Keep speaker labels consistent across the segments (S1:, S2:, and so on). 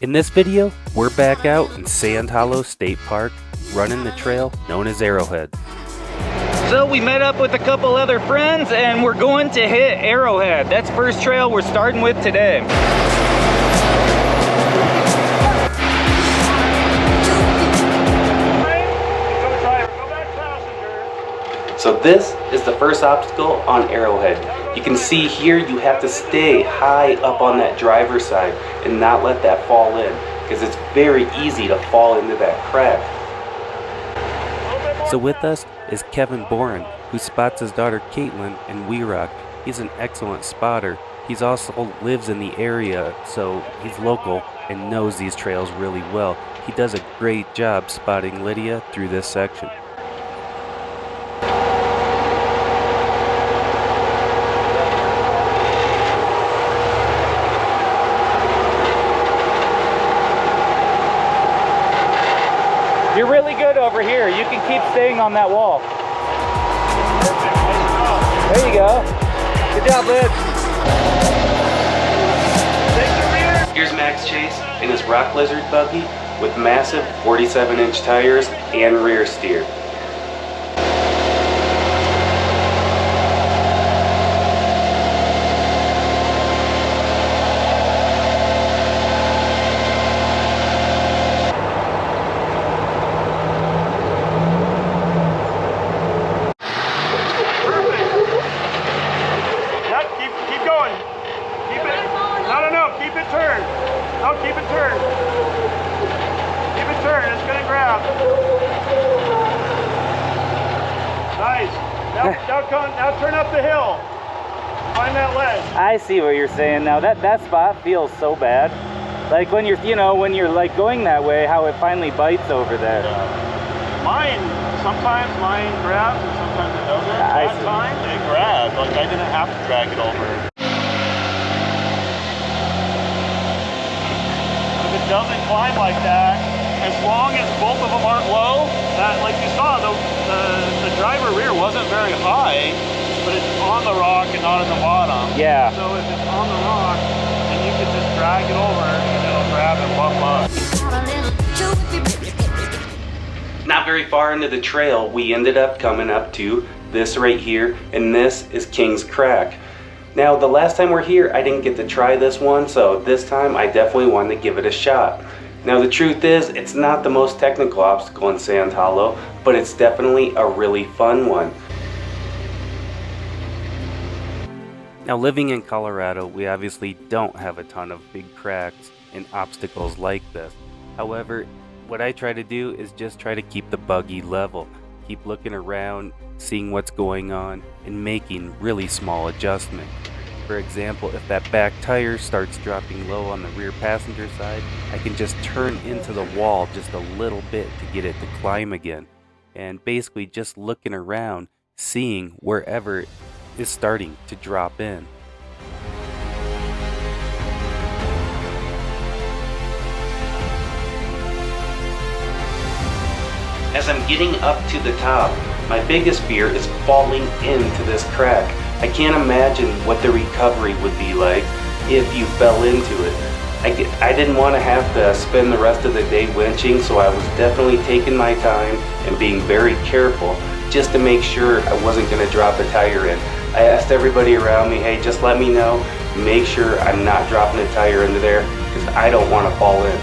S1: In this video, we're back out in Sandhollow State Park, running the trail known as Arrowhead.
S2: So we met up with a couple other friends and we're going to hit Arrowhead. That's the first trail we're starting with today. So this is the first obstacle on Arrowhead. You can see here you have to stay high up on that driver's side and not let that fall in, because it's very easy to fall into that crack.
S1: So with us is Kevin Boren, who spots his daughter Caitlin in Weerock. He's an excellent spotter. He's also lives in the area, so he's local and knows these trails really well. He does a great job spotting Lydia through this section.
S2: You're really good over here. You can keep staying on that wall. There you go. Good job, Liz.
S1: Here's Max Chase in his Rock Lizard buggy with massive 47-inch tires and rear steer.
S3: Now turn up the hill. Find that ledge.
S2: I see what you're saying now. That spot feels so bad. Like when you're, when you're like going that way, how it finally bites over there.
S3: Yeah. Sometimes mine grabs and sometimes it doesn't. That time it grabbed. Like I didn't have to drag it over. If it doesn't climb like that, as long as both of them aren't low, that, like you saw, the driver rear wasn't very high, but it's on the rock and not on the bottom.
S2: Yeah.
S3: So if it's on the rock, then you can just drag it over and it'll grab and bump up.
S1: Not very far into the trail, we ended up coming up to this right here, and this is King's Crack. Now, the last time we're here, I didn't get to try this one, so this time I definitely wanted to give it a shot. Now the truth is, it's not the most technical obstacle in Sandhollow, but it's definitely a really fun one. Now living in Colorado, we obviously don't have a ton of big cracks and obstacles like this. However, what I try to do is just try to keep the buggy level, keep looking around, seeing what's going on, and making really small adjustments. For example, if that back tire starts dropping low on the rear passenger side, I can just turn into the wall just a little bit to get it to climb again. And basically just looking around, seeing wherever it is starting to drop in. As I'm getting up to the top, my biggest fear is falling into this crack. I can't imagine what the recovery would be like if you fell into it. I didn't want to have to spend the rest of the day winching, so I was definitely taking my time and being very careful just to make sure I wasn't going to drop a tire in. I asked everybody around me, hey, just let me know, make sure I'm not dropping a tire into there, because I don't want to fall in.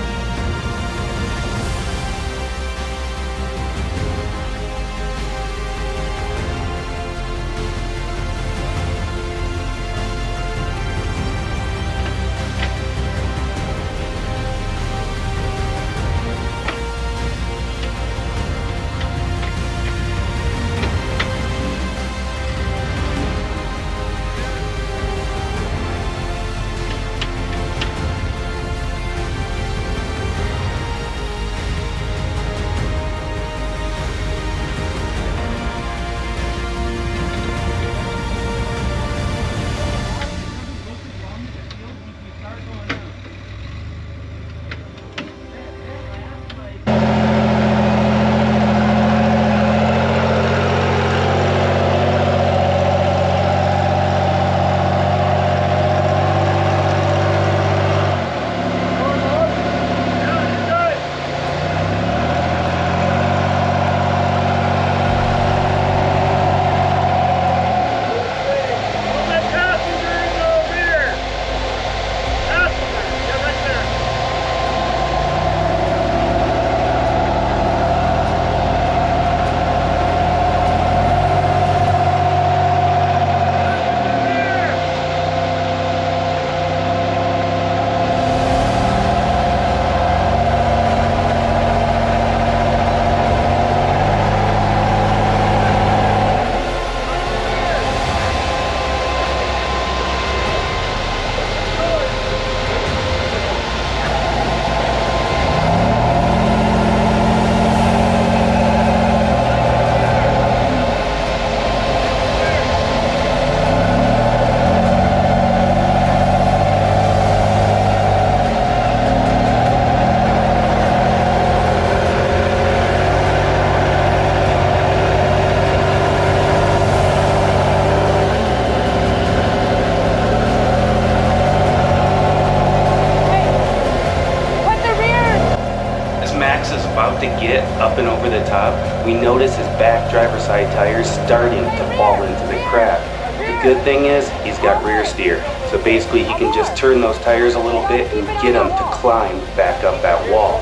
S2: is about to get up and over the top, we notice his back driver's side tires starting to fall into the crack. The good thing is he's got rear steer, so basically he can just turn those tires a little bit and get him to climb back up that wall.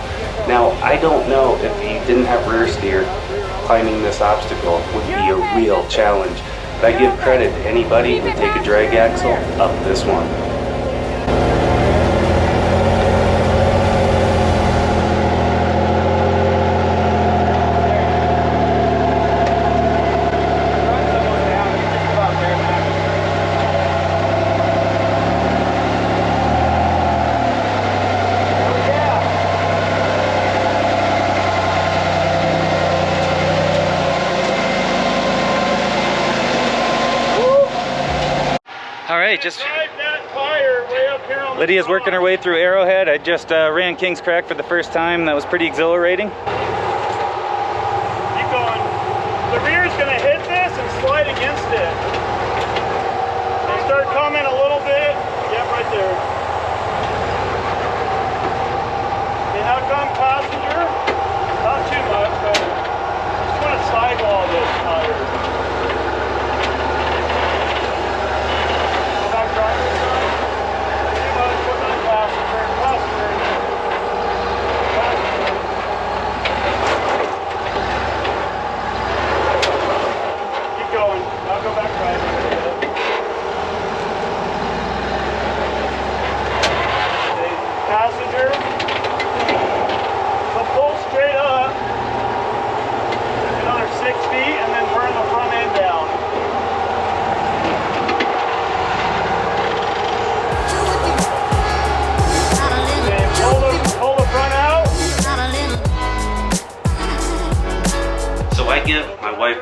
S2: Now, I don't know if he didn't have rear steer, climbing this obstacle would be a real challenge. But I give credit to anybody who would take a drag axle up this one.
S1: Just Lydia's working her way through Arrowhead. I just ran King's Crack for the first time. That was pretty exhilarating.
S3: Keep going. The rear's gonna hit this and slide against it. They start coming a little bit. Yep, right there. Okay, now come passenger. Not too much, but just want to sidewall this tire.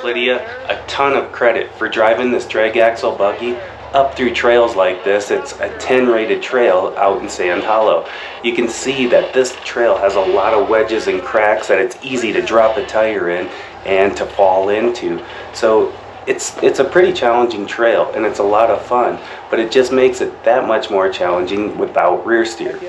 S2: Lydia a ton of credit for driving this drag axle buggy up through trails like this. It's a 10 rated trail out in Sandhollow. You can see that this trail has a lot of wedges and cracks that it's easy to drop a tire in and to fall into. So it's a pretty challenging trail and it's a lot of fun, but it just makes it that much more challenging without rear steer.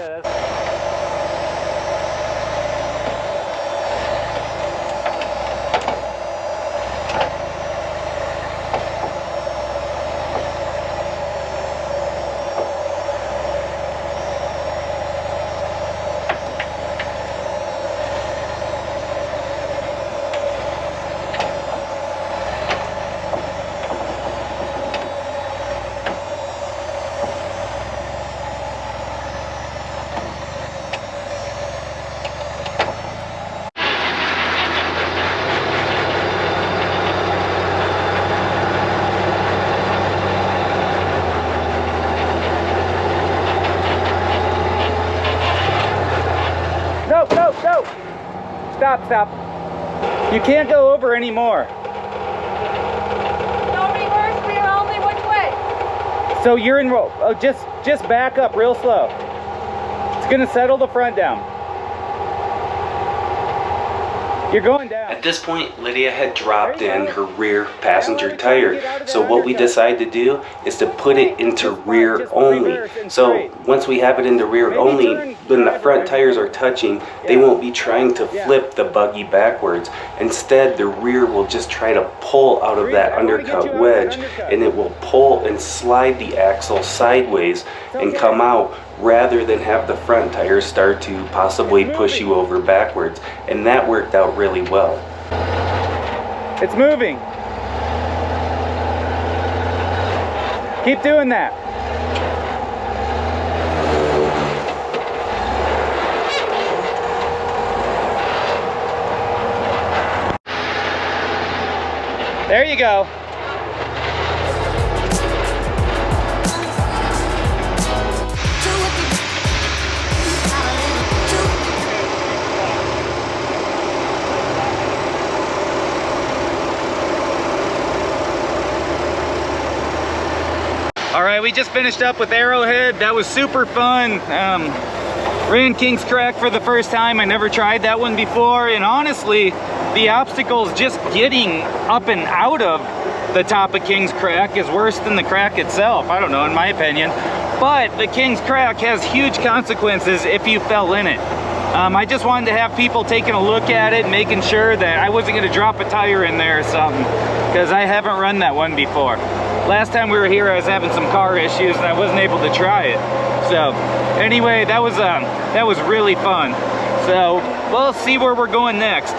S1: Stop. You can't go over anymore.
S4: No reverse, we're only which way?
S1: So you're in roll. Oh, just back up real slow. It's gonna settle the front down. You're going down.
S2: At this point, Lydia had dropped in her rear passenger tire. So what we decided to do is to put it into rear only. So once we have it into rear only, when the front tires are touching, they won't be trying to flip the buggy backwards. Instead, the rear will just try to pull out of that undercut wedge, and it will pull and slide the axle sideways and come out, rather than have the front tires start to possibly push you over backwards. And that worked out really well.
S1: It's moving. Keep doing that. There you go. All right, we just finished up with Arrowhead. That was super fun. Ran King's Crack for the first time. I never tried that one before, and honestly, the obstacles just getting up and out of the top of King's Crack is worse than the crack itself. I don't know, in my opinion. But the King's Crack has huge consequences if you fell in it.
S5: I just wanted to have people taking a look at it, making sure that I wasn't going to drop a tire in there or something, because I haven't run that one before. Last time we were here, I was having some car issues and I wasn't able to try it. So anyway, that was really fun. So we'll see where we're going next.